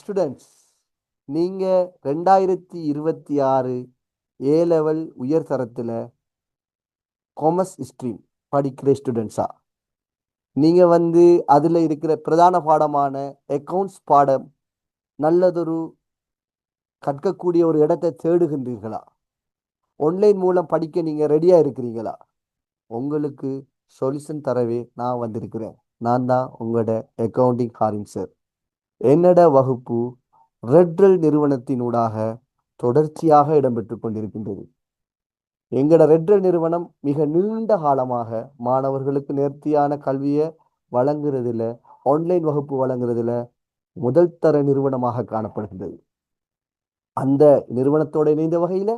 Students, நீங்க 2026 ஏ level உயர் தரத்துல காமர்ஸ் ஸ்ட்ரீம் படிக்கிற ஸ்டூடெண்ட்ஸா? நீங்க அதுல இருக்கிற பிரதான பாடமான அக்கவுண்ட்ஸ் பாடம் நல்லதொரு கற்கக்கூடிய ஒரு இடத்தை தேடுகின்றீர்களா? ஆன்லைன் மூலம் படிக்க நீங்க ரெடியா இருக்கிறீங்களா? உங்களுக்கு சொல்யூஷன் தரவே நான் வந்திருக்கிறேன். நான் தான் உங்களோட அக்கவுண்டிங் ஹாரின் சார். என்னோட வகுப்பு ரெட்ரல் நிறுவனத்தினூடாக தொடர்ச்சியாக இடம்பெற்றுக் கொண்டிருக்கின்றது. எங்களோட ரெட்ரல் நிறுவனம் மிக நீண்ட காலமாக மாணவர்களுக்கு நேர்த்தியான கல்வியை வழங்குறதுல, ஆன்லைன் வகுப்பு வழங்குறதுல முதல் தர நிறுவனமாக காணப்படுகின்றது. அந்த நிறுவனத்தோட இணைந்த வகையில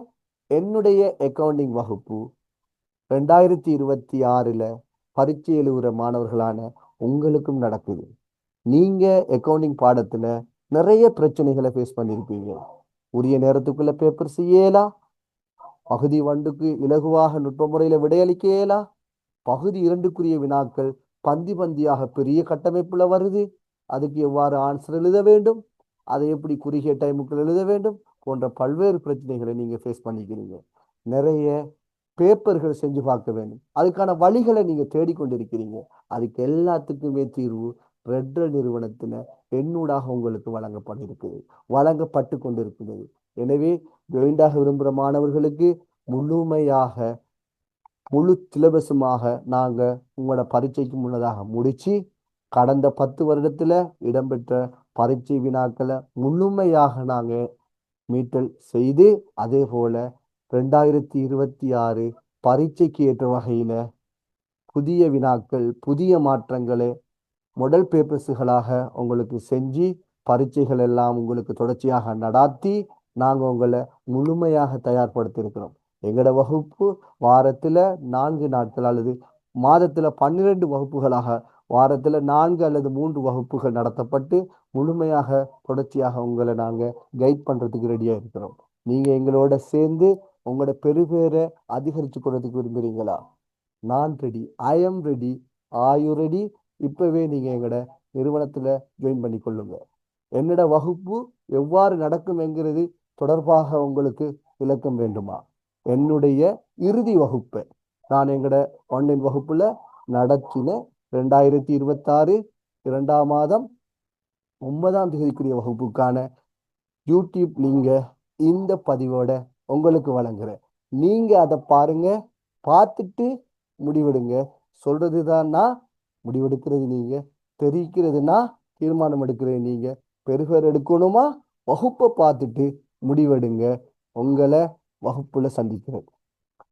என்னுடைய அக்கவுண்டிங் வகுப்பு 2026 பரீட்சை எழுதுகிற மாணவர்களான உங்களுக்கும் நடக்குது. நீங்க அக்கவுண்டிங் பாடத்துல நிறைய பிரச்சனைகளை ஃபேஸ் பண்ணியிருப்பீங்க. உரிய நேரத்துக்குள்ள பேப்பர் செய்யலா, பகுதி 1க்கு இலகுவாக நுட்ப முறையில விடையளிக்க இயலா, பகுதி 2க்குரிய வினாக்கள் பந்தி பந்தியாக பெரிய கட்டமைப்புல வருது, அதுக்கு எவ்வாறு ஆன்சர் எழுத வேண்டும், அதை எப்படி குறுகிய டைமுக்குள் எழுத வேண்டும் போன்ற பல்வேறு பிரச்சனைகளை நீங்க ஃபேஸ் பண்ணிக்கிறீங்க. நிறைய பேப்பர்கள் செஞ்சு பார்க்க வேண்டும், அதுக்கான வழிகளை நீங்க தேடிக்கொண்டிருக்கிறீங்க. அதுக்கு எல்லாத்துக்குமே தீர்வு ரெட்ரல் நிறுவனத்துல என்னூடாக உங்களுக்கு வழங்கப்பட்டு கொண்டிருக்கிறது. எனவே ஜாயிண்டாக விரும்புகிற மாணவர்களுக்கு முழுமையாக முழு சிலபஸுமாக நாங்க உங்களோட பரீட்சைக்கு முன்னதாக முடிச்சு கடந்த 10 வருடத்துல இடம்பெற்ற பரீட்சை வினாக்களை முழுமையாக நாங்க மீட்டல் செய்து, அதே போல 2026 பரீட்சைக்கு ஏற்ற வகையில புதிய வினாக்கள், புதிய மாற்றங்களை மாடல் பேப்பர்ஸுகளாக உங்களுக்கு செஞ்சு பரீட்சைகள் எல்லாம் உங்களுக்கு தொடர்ச்சியாக நடாத்தி நாங்கள் உங்களை முழுமையாக தயார்படுத்தியிருக்கிறோம். எங்களோட வகுப்பு வாரத்தில் 4 நாட்கள் அல்லது மாதத்தில் 12 வகுப்புகளாக வாரத்தில் 4 அல்லது 3 வகுப்புகள் நடத்தப்பட்டு முழுமையாக தொடர்ச்சியாக உங்களை நாங்கள் கைட் பண்ணுறதுக்கு ரெடியாக இருக்கிறோம். நீங்கள் எங்களோட சேர்ந்து உங்களோட பெருபேரை அதிகரித்து கொள்றதுக்கு விரும்புகிறீங்களா? நான் ready, I am ready. Are you ready? இப்பவே நீங்க எங்களோட நிறுவனத்துல ஜாயின் பண்ணி கொள்ளுங்க. என்னோட வகுப்பு எவ்வாறு நடக்கும் என்கிறது தொடர்பாக உங்களுக்கு விளக்கம் வேண்டுமா? என்னுடைய இறுதி வகுப்பை நான் எங்களோட ஆன்லைன் வகுப்புல நடத்தின 2026 2ஆம் மாதம் 9ஆம் தேதிக்குரிய வகுப்புக்கான யூடியூப் லிங்க இந்த பதிவோட உங்களுக்கு வழங்குறேன். நீங்க அதை பாருங்க, பார்த்துட்டு முடிவெடுங்க. சொல்றதுதான் நான், முடிவெடுக்கிறது நீங்க, தெரிவிக்கிறதுனா தீர்மானம் எடுக்கிறது நீங்க. பெருகர் எடுக்கணுமா? வகுப்பை பார்த்துட்டு முடிவெடுங்க. உங்களை வகுப்புல சந்திக்கிறேன்.